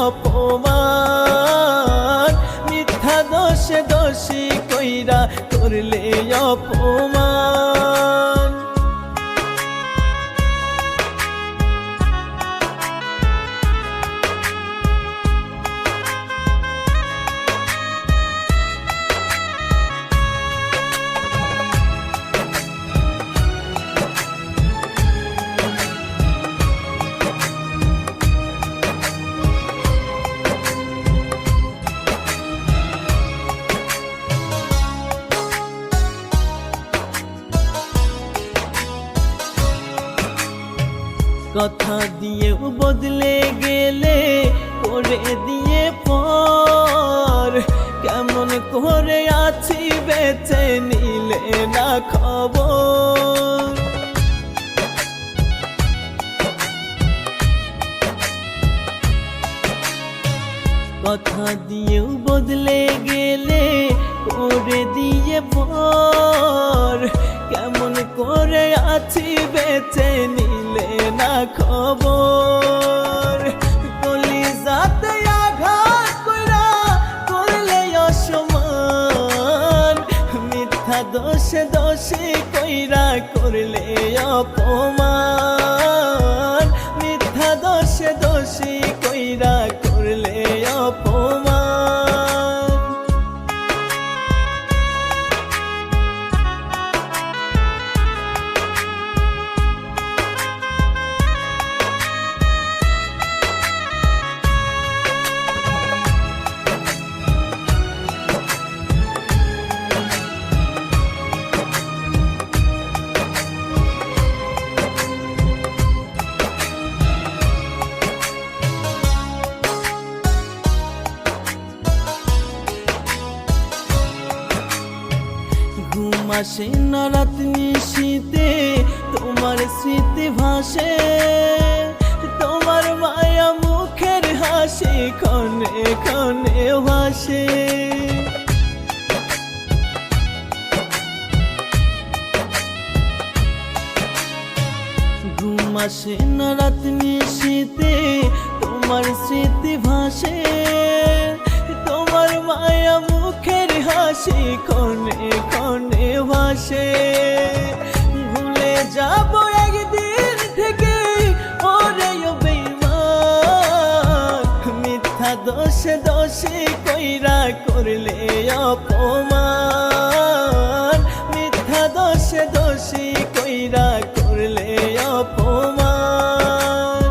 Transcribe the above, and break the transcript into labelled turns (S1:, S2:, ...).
S1: অপমান, মিথ্যা দোষে দোষী কইরা করলে অপমান। কথা দিয়েও বদলে গেলে করে দিয়ে পর, কেমন করে আছি বেঁচে নিলে না খবর। কথা দিয়েও বদলে গেলে করে দিয়ে পর, কেমন করে আছি বেঁচে নিলে না খবর। কলিজাতে আঘাত কইরা করলে অসম্মান, মিথ্যা দোষে দোষী কইরা করলে অপমান, মিথ্যা দোষে দোষী কইরা করলে অপমান। ঘুম আসে না রাত নিশীতে তোমার স্মৃতি ভাসে, তোমার মায়া মুখের হাসি ক্ষণে ক্ষণে ভাসে। ঘুম আসে না রাত নিশীতে তোমার স্মৃতি ভাসে, তোমার মায়া মুখের হাসি ক্ষণে ক্ষণে ভাসে। ভুলে যাব একদিন থেকে ওরে বেঈমান, মিথ্যা দোষে দোষী কইরা করলে অপমান, মিথ্যা দোষে দোষী কইরা করলে অপমান।